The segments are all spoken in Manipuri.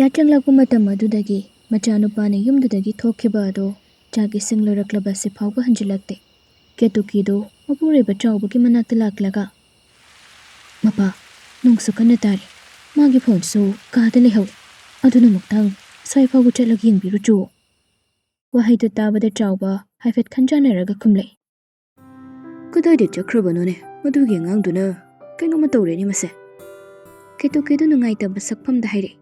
Yachanglaku matam adudagi machanupani yumdudagi thokhiba ado chagi singloraklaba se phawba hanjilakte ketukido mapureba chawbagi manakta laklaga mapa nungsu kana tari magi phone su kaada lehaw aduna muktang sai phawbu chatlag yengbiru chu wahaidu tabada chawba haifet khanjanaraga khumlei kadai chakrabano ne madugi ngangduna kainoma tawreni mase ketukido nungai tab sakpham da haire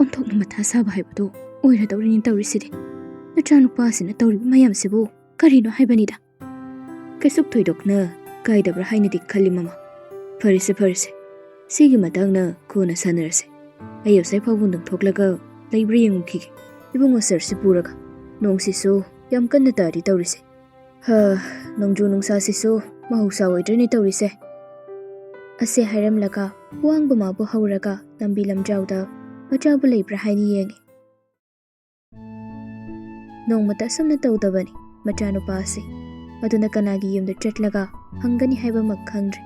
onthokna matha saba haibado oira dawrini tawrisidi nachanupasina tawriba mayamsibu karino haibanida kaisuk thoidokna kaidabra hainadi khali mama farise sigi matangna kona sanarase ayo sai phawbundum thoklaga leibri yengukhi ibungo sarsi puraga nongsisu yam kanna tari tawrise ha nongju nongsa sisu mahausa oidreni tawrise ase hairamlaga wangba mabu hauraga lambi lamjawda machabu leibra haini yengi nongmata samna tawdabani machanupasi aduna kanagi yumda chatlaga hangani haiba makhangri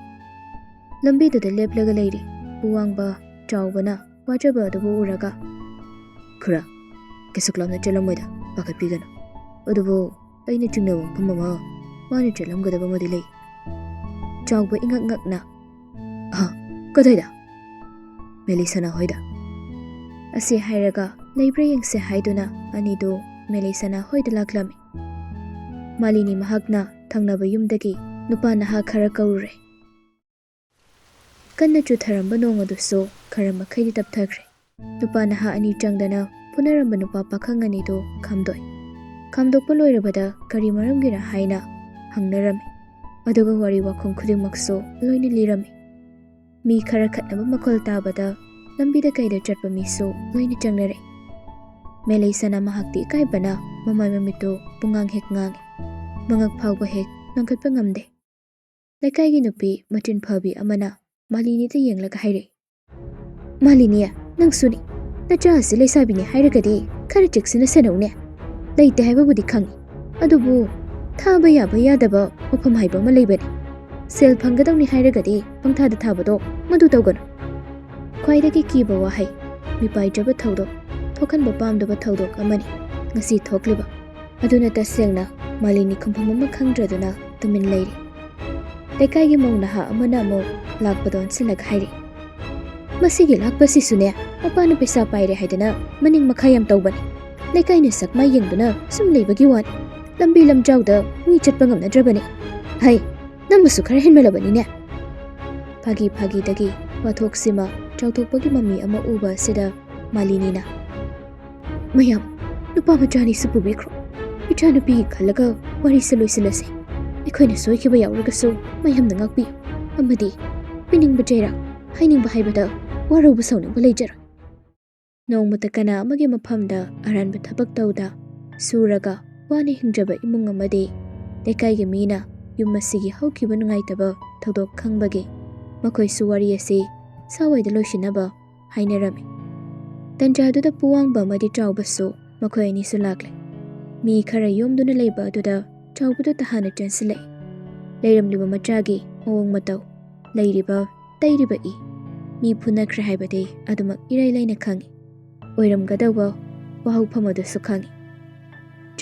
lambi da leplaga leiri buwangba chawbana wajaba adubu uraga khura kisuklamna chalamoida pakapigana adubu aina chungnawa pamama mani chalamgadaba madi lei chawba ingakngakna ha kadaida melisana hoida ase hairaga leibra yengse haiduna anido melisana hoida laklami malini mahakna thangnaba yumdagi nupa naha khara kaurre kanna chutharamba nongaduso kharama khaidi tapthakre nupa naha ani changdana punaramba nupa pakhangani do khamdoi khamdokpa loirabada kari maramgira haina hangnarami aduga wari wakhom khudingmakso loina lirami mi khara khatnaba makhol tabada lambida kaida chatpa miso loina changnare meleisana mahakti kaibana mamai mamito pungang hek ngang mangak phawba hek nangkatpa ngamde lekai gi nupi matin phabi amana malini te yenglaga haire maliniya nangsuni nacha ase leisabini hairagadi khara chiksina senawne leite haiba budi khangi adubu thaba yaba yadaba mafam haiba ma leibani sel phanggadawni hairagadi pangthada thabado madu tawgana khwaidagi kiba wahai mipai jaba thawdo thokanba pamdaba thawdok amani ngasi thokliba aduna tasengna malini khumpham ama khangdraduna tumin leiri lekai mauna ha amana mo lakpadon silag hairi masigi lakpasi sune apana pesa paire haidana maning makhayam tawbani lekai ne sakma yengduna sum leibagi wan lambi lamjawda mi chatpa ngamna drabani hai namusu khara hinmelabani ne phagi dagi wathok sima chawthokpagi mami ama uba sida malinina mayam nupa machani supubikro ichanu pi khalaga wari saloisilase ikhoina soikiba yawragasu mayamna ngakpi amadi pining bajera haining bahaibada warauba sauningba leijara nongmata kana amagi maphamda aranba thabak tawda suraga wani hingjaba imung amadi lekai mina yumasigi haukiba nungaitaba thodok khangbagi makhoi suwari ase sawaida loisinaba hainarami tanjaduda puwangba madi chawbasu makhoi ani su lakle mi khara yomduna leiba aduda chawbudu tahana chansile leiramliba machagi mawong mataw leiriba tairiba i mi phunakra haibade adumak irai laina khangi oiramgadawba wahau phamadu su khangi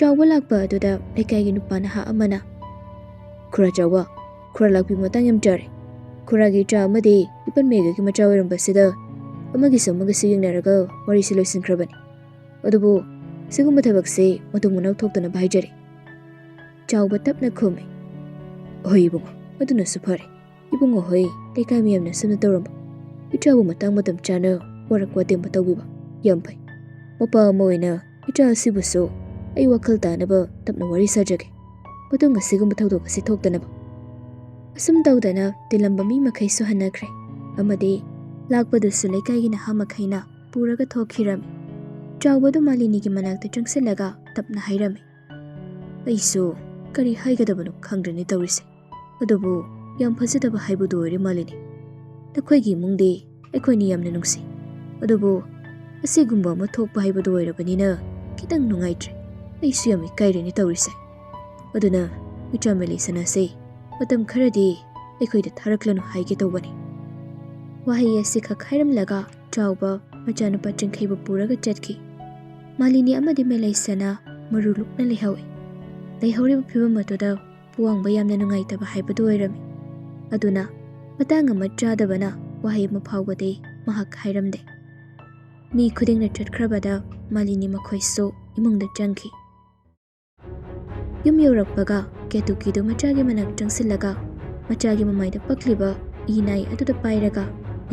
chawba lakba aduda lekai gi nupana ha amana khura chawba khura lakbi matang yam jare khura gi cha amade ipan mega gi macha oiramba sida amagi samaga sigingnaraga wari siloisin khrabani adubu sigumba thabakse matung munak thoktana bhaijare chawba tapna khome hoi bungo aduna sufare ibungo hoi lekai miyamna samna tawramba ichabu matang matam chana warakwa temba tawbiba yampai mapa moina icha sibuso ai wakhal tanaba tapna wari sajage matung sigumba thawdok ase thoktanaba asum tawdana tilamba mi makhai su hanakre amade ꯂꯥꯛꯄꯗꯨꯁꯨ ꯂꯩꯀꯥꯏꯒꯤ ꯅꯍꯥ ꯃꯈꯩꯅ ꯄꯨꯔꯒ ꯊꯣꯛꯈꯤꯔꯝꯃꯤ꯫ ꯆꯥꯎꯕꯗꯨ ꯃꯥꯂꯤꯅꯤꯒꯤ ꯃꯅꯥꯛꯇ ꯆꯪꯁꯤꯜꯂꯒ ꯇꯞꯅ ꯍꯥꯏꯔꯝꯃꯤ, "ꯑꯩꯁꯨ ꯀꯔꯤ ꯍꯥꯏꯒꯗꯕꯅꯣ ꯈꯪꯗ꯭ꯔꯦꯅꯦ ꯇꯧꯔꯤꯁꯦ, ꯑꯗꯨꯕꯨ ꯌꯥꯝ ꯐꯖꯗꯕ ꯍꯥꯏꯕꯗꯨ ꯑꯣꯏꯔꯦ ꯃꯥꯂꯤꯅꯤ꯫ ꯅꯈꯣꯏꯒꯤ ꯏꯃꯨꯡꯗꯤ ꯑꯩꯈꯣꯏꯅ ꯌꯥꯝꯅ ꯅꯨꯡꯁꯤ, ꯑꯗꯨꯕꯨ ꯑꯁꯤꯒꯨꯝꯕ ꯑꯃ ꯊꯣꯛꯄ ꯍꯥꯏꯕꯗꯨ ꯑꯣꯏꯔꯕꯅꯤꯅ ꯈꯤꯇꯪ ꯅꯨꯡꯉꯥꯏꯇ꯭ꯔꯦ꯫ ꯑꯩꯁꯨ ꯌꯥꯝ ꯏꯀꯥꯏꯔꯦꯅꯦ ꯇꯧꯔꯤꯁꯦ꯫ ꯑꯗꯨꯅ ꯏꯆꯥ ꯃꯦꯂꯤꯁꯥꯅꯥꯁꯦ ꯃꯇꯝ ꯈꯔꯗꯤ ꯑꯩꯈꯣꯏꯗ ꯊꯥꯔꯛꯂꯅꯨ ꯍꯥꯏꯒꯦ ꯇꯧꯕꯅꯤ." ꯋꯥꯍꯩ ꯑꯁꯤꯈꯛ ꯍꯥꯏꯔꯝꯂꯒ ꯆꯥꯎꯕ ꯃꯆꯥꯅꯨꯄꯥ ꯆꯤꯡꯈꯩꯕꯨ ꯄꯨꯔꯒ ꯆꯠꯈꯤ꯫ ꯃꯥꯂꯤꯅꯤ ꯑꯃꯗꯤ ꯃꯦꯂꯩꯁꯅꯥ ꯃꯔꯨ ꯂꯨꯛꯅ ꯂꯩꯍꯧꯏ꯫ ꯂꯩꯍꯧꯔꯤꯕ ꯐꯤꯕꯝ ꯑꯗꯨꯗ ꯄꯨꯋꯥꯡꯕ ꯌꯥꯝꯅ ꯅꯨꯡꯉꯥꯏꯇꯕ ꯍꯥꯏꯕꯗꯨ ꯑꯣꯏꯔꯝꯃꯤ꯫ ꯑꯗꯨꯅ ꯃꯇꯥꯡ ꯑꯃ ꯆꯥꯗꯕꯅ ꯋꯥꯍꯩ ꯑꯃ ꯐꯥꯎꯕꯗꯤ ꯃꯍꯥꯛ ꯍꯥꯏꯔꯝꯗꯦ꯫ ꯃꯤ ꯈꯨꯗꯤꯡꯅ ꯆꯠꯈ꯭ꯔꯕꯗ ꯃꯥꯂꯤꯅꯤ ꯃꯈꯣꯏꯁꯨ ꯏꯃꯨꯡꯗ ꯆꯪꯈꯤ꯫ ꯌꯨꯝ ꯌꯧꯔꯛꯄꯒ ꯀꯦꯇꯨꯀꯤꯗꯨ ꯃꯆꯥꯒꯤ ꯃꯅꯥꯛ ꯆꯪꯁꯤꯜꯂꯒ ꯃꯆꯥꯒꯤ ꯃꯃꯥꯏꯗ ꯄꯛꯂꯤꯕ ꯏꯅꯥꯏ ꯑꯗꯨꯗ ꯄꯥꯏꯔꯒ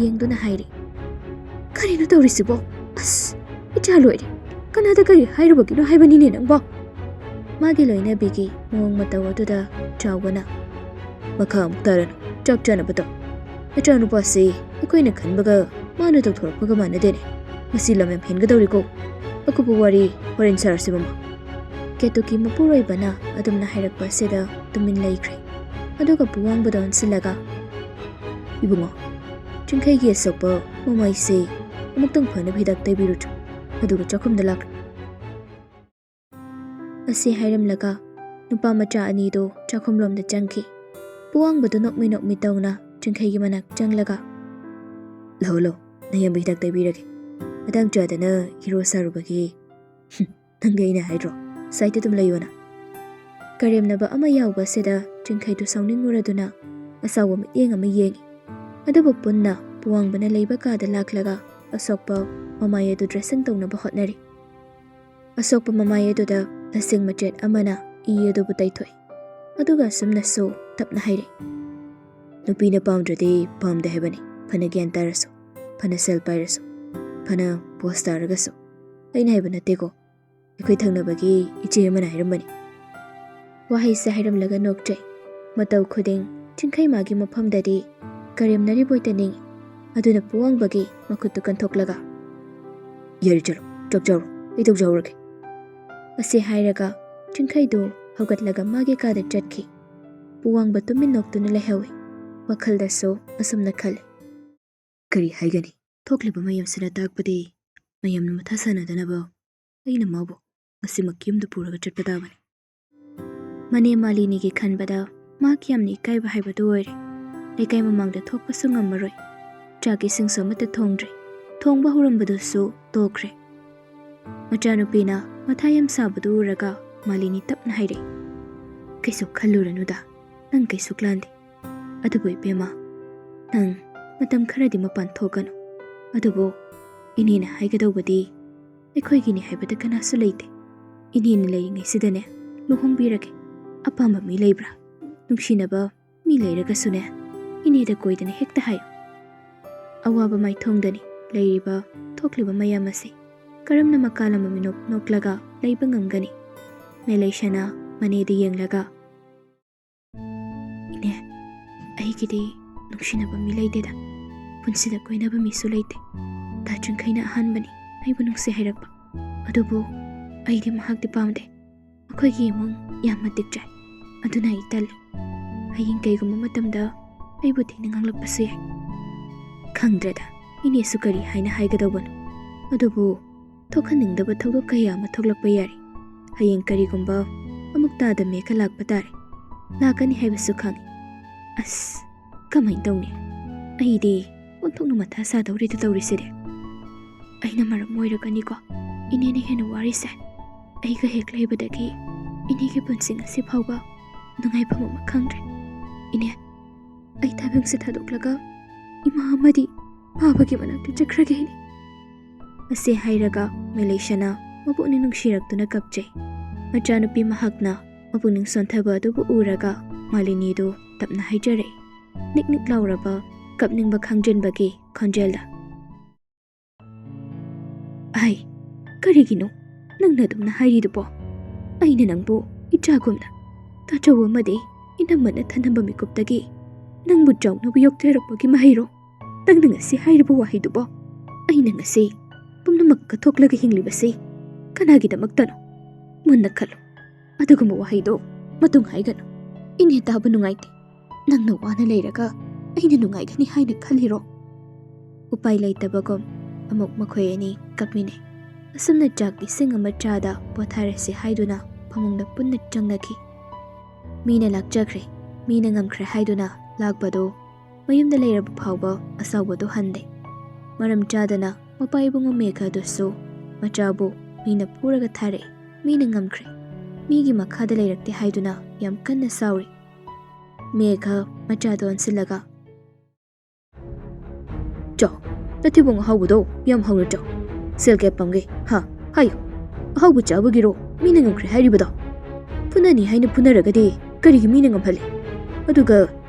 ꯌꯦꯡꯗꯨꯅ ꯍꯥꯏꯔꯤ, "ꯀꯔꯤꯅꯣ ꯇꯧꯔꯤꯁꯤꯕꯣ? ꯑꯁ, ꯏꯆꯥ ꯂꯣꯏꯔꯦ! ꯀꯅꯥꯗ ꯀꯔꯤ ꯍꯥꯏꯔꯨꯕꯒꯤꯅꯣ ꯍꯥꯏꯕꯅꯤꯅꯦ ꯅꯪꯕꯣ?" ꯃꯥꯒꯤ ꯂꯣꯏꯅꯕꯤꯒꯤ ꯃꯑꯣꯡ ꯃꯇꯧ ꯑꯗꯨꯗ ꯆꯥꯎꯕꯅ, "ꯃꯈꯥ ꯑꯃꯨꯛ ꯇꯥꯔꯅꯨ, ꯆꯥꯛ ꯆꯥꯅꯕ ꯇꯧ꯫ ꯅꯆꯥꯅꯨꯄꯥꯁꯤ ꯑꯩꯈꯣꯏꯅ ꯈꯟꯕꯒ ꯃꯥꯅ ꯇꯧꯊꯣꯔꯛꯄꯒ ꯃꯥꯟꯅꯗꯦꯅꯦ꯫ ꯃꯁꯤ ꯂꯝ ꯌꯥꯝ ꯍꯦꯟꯒꯗꯧꯔꯤꯀꯣ꯫ ꯑꯀꯨꯞꯄ ꯋꯥꯔꯤ ꯍꯣꯔꯦꯟ ꯁꯥꯔꯁꯤ ꯃꯃꯥ." ꯀꯦꯇꯨꯀꯤ ꯃꯄꯨꯔꯣꯏꯕꯅ ꯑꯗꯨꯝꯅ ꯍꯥꯏꯔꯛꯄ ꯑꯁꯤꯗ ꯇꯨꯃꯤꯟ ꯂꯩꯈ꯭ꯔꯦ꯫ ꯑꯗꯨꯒ ꯄꯨꯋꯥꯡꯕꯗ ꯑꯣꯟꯁꯤꯜꯂꯒ, "ꯏꯕꯨꯡꯉꯣ, ꯆꯤꯡꯈꯩꯒꯤ ꯑꯁꯣꯛꯄ ꯃꯃꯥꯏꯁꯦ ꯑꯃꯨꯛꯇꯪ ꯐꯅꯕ ꯍꯤꯗꯥꯛ ꯇꯩꯕꯤꯔꯨꯆꯣ, ꯑꯗꯨꯒ ꯆꯥꯛꯈꯨꯝꯗ ꯂꯥꯛꯈ꯭ꯔꯦ." ꯑꯁꯤ ꯍꯥꯏꯔꯝꯂꯒ ꯅꯨꯄꯥ ꯃꯆꯥ ꯑꯅꯤꯗꯨ ꯆꯥꯛꯈꯨꯝꯂꯣꯝꯗ ꯆꯪꯈꯤ꯫ ꯄꯨꯋꯥꯡꯕꯗꯨ ꯅꯣꯛꯃꯤ ꯅꯣꯛꯃꯤ ꯇꯧꯅ ꯆꯤꯡꯈꯩꯒꯤ ꯃꯅꯥꯛ ꯆꯪꯂꯒ, "ꯂꯥꯛꯑꯣ ꯂꯥꯛꯑꯣ, ꯅꯌꯥꯝꯕ ꯍꯤꯗꯥꯛ ꯇꯩꯕꯤꯔꯒꯦ꯫ ꯃꯇꯥꯡ ꯆꯥꯗꯅ ꯍꯤꯔꯣ ꯁꯥꯔꯨꯕꯒꯤ ꯅꯪꯗꯤ ꯑꯩꯅ ꯍꯥꯏꯗ꯭ꯔꯣ, ꯁꯥꯏꯠꯇ ꯑꯗꯨꯝ ꯂꯩꯌꯣꯅ." ꯀꯔꯦꯝꯅꯕ ꯑꯃ ꯌꯥꯎꯕ ꯑꯁꯤꯗ ꯆꯤꯡꯈꯩꯗꯨ ꯁꯥꯎꯅꯤꯡꯉꯨꯔꯗꯨꯅ ꯑꯁꯥꯎꯕ ꯃꯤꯠꯌꯦꯡ ꯑꯃ ꯌꯦꯡꯉꯤ꯫ ꯑꯗꯨꯕꯨ ꯄꯨꯟꯅ ꯄꯨꯋꯥꯡꯕꯅ ꯂꯩꯕ ꯀꯥꯗ ꯂꯥꯛꯂꯒ ꯑꯁꯣꯛꯄ ꯃꯃꯥꯏ ꯑꯗꯨ ꯗ꯭ꯔꯦꯁꯤꯡ ꯇꯧꯅꯕ ꯍꯣꯠꯅꯔꯤ꯫ ꯑꯁꯣꯛꯄ ꯃꯃꯥꯏ ꯑꯗꯨꯗ ꯂꯁꯤꯡ ꯃꯆꯦꯠ ꯑꯃꯅ ꯏ ꯑꯗꯨꯕꯨ ꯇꯩꯊꯣꯛꯏ꯫ ꯑꯗꯨꯒ ꯑꯁꯨꯝꯅꯁꯨ ꯇꯞꯅ ꯍꯥꯏꯔꯤ, "ꯅꯨꯄꯤꯅ ꯄꯥꯝꯗ꯭ꯔꯗꯤ ꯄꯥꯝꯗꯦ ꯍꯥꯏꯕꯅꯤ, ꯐꯅ ꯒ꯭ꯌꯥꯟ ꯇꯥꯔꯁꯨ, ꯐꯅ ꯁꯦꯜ ꯄꯥꯏꯔꯁꯨ, ꯐꯅ ꯄꯣꯁ ꯇꯥꯔꯒꯁꯨ꯫ ꯑꯩꯅ ꯍꯥꯏꯕ ꯅꯠꯇꯦꯀꯣ, ꯑꯩꯈꯣꯏ ꯊꯪꯅꯕꯒꯤ ꯏꯆꯦ ꯑꯃꯅ ꯍꯥꯏꯔꯝꯕꯅꯤ." ꯋꯥꯍꯩꯁꯦ ꯍꯥꯏꯔꯝꯂꯒ ꯅꯣꯛꯆꯩ꯫ ꯃꯇꯧ ꯈꯨꯗꯤꯡ ꯆꯤꯡꯈꯩ ꯃꯥꯒꯤ ꯃꯐꯝꯗꯗꯤ ꯀꯔꯦꯝꯅꯔꯤꯕꯣꯏ ꯇꯅꯤꯡꯏ꯫ ꯑꯗꯨꯅ ꯄꯨꯋꯥꯡꯕꯒꯤ ꯃꯈꯨꯠꯇꯨ ꯀꯟꯊꯣꯛꯂꯒ, "ꯌꯥꯔꯦ ꯆꯠꯂꯣ, ꯆꯥꯛ ꯆꯥꯔꯣ, ꯑꯩ ꯇꯧꯖꯍꯧꯔꯒꯦ." ꯑꯁꯤ ꯍꯥꯏꯔꯒ ꯆꯤꯡꯈꯩꯗꯨ ꯍꯧꯒꯠꯂꯒ ꯃꯥꯒꯤ ꯀꯥꯗ ꯆꯠꯈꯤ꯫ ꯄꯨꯋꯥꯡꯕ ꯇꯨꯃꯤꯟ ꯅꯣꯛꯇꯨꯅ ꯂꯩꯍꯧꯏ꯫ ꯋꯥꯈꯜꯗꯁꯨ ꯑꯁꯨꯝꯅ ꯈꯜꯂꯤ, "ꯀꯔꯤ ꯍꯥꯏꯒꯅꯤ? ꯊꯣꯛꯂꯤꯕ ꯃꯌꯥꯝꯁꯤꯅ ꯇꯥꯛꯄꯗꯤ ꯃꯌꯥꯝꯅ ꯃꯊꯥ ꯁꯥꯅꯗꯅꯕ ꯑꯩꯅ ꯃꯥꯕꯨ ꯉꯁꯤꯃꯛ ꯌꯨꯝꯗ ꯄꯨꯔꯒ ꯆꯠꯄ ꯇꯥꯕꯅꯤ." ꯃꯅꯦ ꯃꯥꯂꯤꯅꯤꯒꯤ ꯈꯟꯕꯗ ꯃꯍꯥꯛ ꯌꯥꯝꯅ ꯏꯀꯥꯏꯕ ꯍꯥꯏꯕꯗꯨ ꯑꯣꯏꯔꯦ꯫ ꯂꯩꯀꯥꯏ ꯃꯃꯥꯡꯗ ꯊꯣꯛꯄꯁꯨ ꯉꯝꯃꯔꯣꯏ꯫ ꯆꯥꯛ ꯏꯁꯤꯡꯁꯨ ꯑꯃꯠꯇ ꯊꯣꯡꯗ꯭ꯔꯤ꯫ ꯊꯣꯡꯕ ꯍꯧꯔꯝꯕꯗꯨꯁꯨ ꯇꯣꯛꯈ꯭ꯔꯦ꯫ ꯃꯆꯥꯅꯨꯄꯤꯅ ꯃꯊꯥ ꯌꯥꯝ ꯁꯥꯕꯗꯨ ꯎꯔꯒ ꯃꯥꯂꯤꯅꯤ ꯇꯞꯅ ꯍꯥꯏꯔꯛꯏ, "ꯀꯩꯁꯨ ꯈꯜꯂꯨꯔꯅꯨꯗ, ꯅꯪ ꯀꯩꯁꯨ ꯂꯥꯟꯗꯦ꯫ ꯑꯗꯨꯕꯨ ꯏꯕꯦꯝꯃ, ꯅꯪ ꯃꯇꯝ ꯈꯔꯗꯤ ꯃꯄꯥꯟ ꯊꯣꯛꯀꯅꯨ꯫ ꯑꯗꯨꯕꯨ ꯏꯅꯦꯅ ꯍꯥꯏꯒꯗꯧꯕꯗꯤ ꯑꯩꯈꯣꯏꯒꯤꯅꯤ ꯍꯥꯏꯕꯗ ꯀꯅꯥꯁꯨ ꯂꯩꯇꯦ꯫ ꯏꯅꯦꯅ ꯂꯩꯔꯤꯉꯩꯁꯤꯗꯅꯦ ꯂꯨꯍꯣꯡꯕꯤꯔꯒꯦ꯫ ꯑꯄꯥꯝꯕ ꯃꯤ ꯂꯩꯕ꯭ꯔꯥ? ꯅꯨꯡꯁꯤꯅꯕ ꯃꯤ ꯂꯩꯔꯒꯁꯨꯅꯦ, ꯏꯅꯦꯗ ꯀꯣꯏꯗꯅ ꯍꯦꯛꯇ ꯍꯥꯏꯌꯨ꯫ ꯑꯋꯥꯕ ꯃꯥꯏꯊꯣꯡꯗꯅꯤ ꯂꯩꯔꯤꯕ ꯊꯣꯛꯂꯤꯕ ꯃꯌꯥꯝ ꯑꯁꯤ ꯀꯔꯝꯅ ꯃꯀꯥꯂꯝꯕ ꯃꯤꯅꯣꯛ ꯅꯣꯛꯂꯒ ꯂꯩꯕ ꯉꯝꯒꯅꯤ?" ꯃꯦꯂꯩꯁꯅꯥ ꯃꯅꯦꯗ ꯌꯦꯡꯂꯒ, "ꯏꯅꯦ, ꯑꯩꯒꯤꯗꯤ ꯅꯨꯡꯁꯤꯅꯕ ꯃꯤ ꯂꯩꯇꯦꯗ, ꯄꯨꯟꯁꯤꯗ ꯀꯣꯏꯅꯕ ꯃꯤꯁꯨ ꯂꯩꯇꯦ꯫ ꯗꯥ ꯆꯤꯡꯈꯩꯅ ꯑꯍꯥꯟꯕꯅꯤ ꯑꯩꯕꯨ ꯅꯨꯡꯁꯤ ꯍꯥꯏꯔꯛꯄ, ꯑꯗꯨꯕꯨ ꯑꯩꯗꯤ ꯃꯍꯥꯛꯇꯤ ꯄꯥꯝꯗꯦ꯫ ꯑꯩꯈꯣꯏꯒꯤ ꯏꯃꯨꯡ ꯌꯥꯝ ꯃꯇꯤꯛ ꯆꯥꯏ, ꯑꯗꯨꯅ ꯑꯩ ꯇꯜꯂꯤ꯫ ꯍꯌꯦꯡ ꯀꯩꯒꯨꯝꯕ ꯃꯇꯝꯗ ꯑꯩꯕꯨ ꯊꯤꯅ ꯉꯥꯡꯂꯛꯄꯁꯨ ꯌꯥꯏ꯫ ꯈꯪꯗ꯭ꯔꯦꯗ ꯏꯅꯦꯁꯨ ꯀꯔꯤ ꯍꯥꯏꯅ ꯍꯥꯏꯒꯗꯧꯕꯅꯣ꯫ ꯑꯗꯨꯕꯨ ꯊꯣꯛꯍꯟꯅꯤꯡꯗꯕ ꯊꯧꯗꯣꯛ ꯀꯌꯥ ꯑꯃ ꯊꯣꯛꯂꯛꯄ ꯌꯥꯔꯤ꯫ ꯍꯌꯦꯡ ꯀꯔꯤꯒꯨꯝꯕ ꯑꯃꯨꯛ ꯇꯥꯗꯃꯦꯒ ꯂꯥꯛꯄ ꯇꯥꯔꯦ꯫ ꯂꯥꯛꯀꯅꯤ ꯍꯥꯏꯕꯁꯨ ꯈꯪꯏ꯫ ꯑꯁ, ꯀꯃꯥꯏꯅ ꯇꯧꯅꯤ? ꯑꯩꯗꯤ ꯑꯣꯟꯊꯣꯛꯅ ꯃꯊꯥ ꯁꯥꯗꯧꯔꯤꯗ ꯇꯧꯔꯤꯁꯤꯗꯤ꯫ ꯑꯩꯅ ꯃꯔꯝ ꯑꯣꯏꯔꯒꯅꯤꯀꯣ ꯏꯅꯦꯅ ꯍꯦꯟꯅ ꯋꯥꯔꯤꯁꯦ꯫ ꯑꯩꯒ ꯍꯦꯛ ꯂꯩꯕꯗꯒꯤ ꯏꯅꯦꯒꯤ ꯄꯨꯟꯁꯤ ꯉꯁꯤ ꯐꯥꯎꯕ ꯅꯨꯡꯉꯥꯏꯐꯝ ꯑꯃ ꯈꯪꯗ꯭ꯔꯦ꯫ ꯏꯅꯦ, ꯑꯩ ꯇꯥꯏꯕꯪꯁꯦ ꯊꯥꯗꯣꯛꯂꯒ ꯏꯃꯥ ꯑꯃꯗꯤ ꯕꯥꯕꯥꯒꯤ ꯃꯅꯥꯛꯇ ꯆꯠꯈ꯭ꯔꯒꯦ ꯏꯅꯦ." ꯑꯁꯤ ꯍꯥꯏꯔꯒ ꯃꯦꯂꯩꯁꯅꯥ ꯃꯄꯨꯛꯅꯤꯡ ꯅꯨꯡꯁꯤꯔꯛꯇꯨꯅ ꯀꯞꯆꯩ꯫ ꯃꯆꯥꯅꯨꯄꯤ ꯃꯍꯥꯛꯅ ꯃꯄꯨꯛꯅꯤꯡ ꯁꯣꯟꯊꯕ ꯑꯗꯨꯕꯨ ꯎꯔꯒ ꯃꯥꯂꯤꯅꯤꯗꯨ ꯇꯞꯅ ꯍꯥꯏꯖꯔꯛꯏ, ꯅꯤꯛ ꯅꯤꯛ ꯂꯥꯎꯔꯕ ꯀꯞꯅꯤꯡꯕ ꯈꯥꯡꯖꯤꯟꯕꯒꯤ ꯈꯣꯟꯖꯦꯜꯗ, "ꯑꯩ ꯀꯔꯤꯒꯤꯅꯣ ꯅꯪꯅ ꯑꯗꯨꯝꯅ ꯍꯥꯏꯔꯤꯗꯨꯕꯣ? ꯑꯩꯅ ꯅꯪꯕꯨ ꯏꯆꯥꯒꯨꯝꯅ, ꯇꯥꯆꯧ ꯑꯃꯗꯤ ꯏꯅꯝꯃꯅ ꯊꯅꯝꯕ ꯃꯤꯀꯨꯞꯇꯒꯤ ꯅꯪꯕꯨ ꯆꯥꯎꯅꯕ ꯌꯣꯛꯊꯔꯛꯄꯒꯤ ꯃꯍꯩꯔꯣ? ꯅꯪꯅ ꯉꯁꯤ ꯍꯥꯏꯔꯤꯕ ꯋꯥꯍꯩꯗꯨꯕꯣ ꯑꯩꯅ ꯉꯁꯤ ꯄꯨꯝꯅꯃꯛ ꯀꯠꯊꯣꯛꯂꯒ ꯍꯤꯡꯂꯤꯕꯁꯤ ꯀꯅꯥꯒꯤꯗꯃꯛꯇꯅꯣ? ꯃꯨꯟꯅ ꯈꯜꯂꯨ. ꯑꯗꯨꯒꯨꯝꯕ ꯋꯥꯍꯩꯗꯣ ꯃꯇꯨꯡ ꯍꯥꯏꯒꯅꯨ. ꯏꯅꯦ ꯇꯥꯕ ꯅꯨꯡꯉꯥꯏꯇꯦ. ꯅꯪꯅ ꯋꯥꯅ ꯂꯩꯔꯒ ꯑꯩꯅ ꯅꯨꯡꯉꯥꯏꯒꯅꯤ ꯍꯥꯏꯅ ꯈꯜꯂꯤꯔꯣ? ꯎꯄꯥꯏ ꯂꯩꯇꯕꯒꯨꯝ ꯑꯃꯨꯛ ꯃꯈꯣꯏ ꯑꯅꯤ ꯀꯞꯃꯤꯟꯅꯩ. ꯑꯁꯨꯝꯅ ꯆꯥꯛ ꯏꯁꯤꯡ ꯑꯃ ꯆꯥꯗ ꯄꯣꯊꯥꯔꯁꯤ ꯍꯥꯏꯗꯨꯅ ꯐꯃꯨꯡꯗ ꯄꯨꯟꯅ ꯆꯪꯅꯈꯤ. ꯃꯤꯅ ꯂꯥꯛꯆꯈ꯭ꯔꯦ, ꯃꯤꯅ ꯉꯝꯈ꯭ꯔꯦ ꯍꯥꯏꯗꯨꯅ ꯂꯥꯛꯄꯗꯣ ꯃꯌꯨꯝꯗ ꯂꯩꯔꯕ ꯐꯥꯎꯕ ꯑꯁꯥꯎꯕꯗꯣ ꯍꯟꯗꯦ. ꯃꯔꯝ ꯆꯥꯗꯅ ꯃꯄꯥ ꯏꯕꯨꯡꯉꯣ ꯃꯦꯘ ꯑꯗꯨꯁꯨ ꯃꯆꯥꯕꯨ ꯃꯤꯅ ꯄꯨꯔꯒ ꯊꯥꯔꯛꯏ. ꯃꯤꯅ ꯉꯝꯈ꯭ꯔꯦ, ꯃꯤꯒꯤ ꯃꯈꯥꯗ ꯂꯩꯔꯛꯇꯦ ꯍꯥꯏꯗꯨꯅ ꯌꯥꯝ ꯀꯟꯅ ꯁꯥꯎꯔꯤ. ꯃꯦꯘ ꯃꯆꯥꯗꯣ ꯑꯣꯟꯁꯤꯜꯂꯒ, ꯆꯥꯎ, ꯅꯊꯤꯕꯣꯡ ꯑꯍꯥꯎꯕꯗꯣ ꯌꯥꯝ ꯍꯥꯎꯅ ꯆꯥꯎ. ꯁꯦꯜ ꯀꯌꯥ ꯄꯥꯝꯒꯦ? ꯍꯥꯏꯌꯨ. ꯑꯍꯥꯎꯕ ꯆꯥꯕꯒꯤꯔꯣ ꯃꯤꯅ ꯉꯝꯈ꯭ರೆ ꯍꯥꯏꯔꯤꯕꯗꯣ? ꯐꯨꯅꯅꯤ ꯍꯥꯏꯅ ꯐꯨꯅꯔꯒꯗꯤ ꯀꯔꯤꯒꯤ ꯃꯤꯅ ꯉꯝꯍꯜꯂꯤ? ꯑꯗꯨꯒ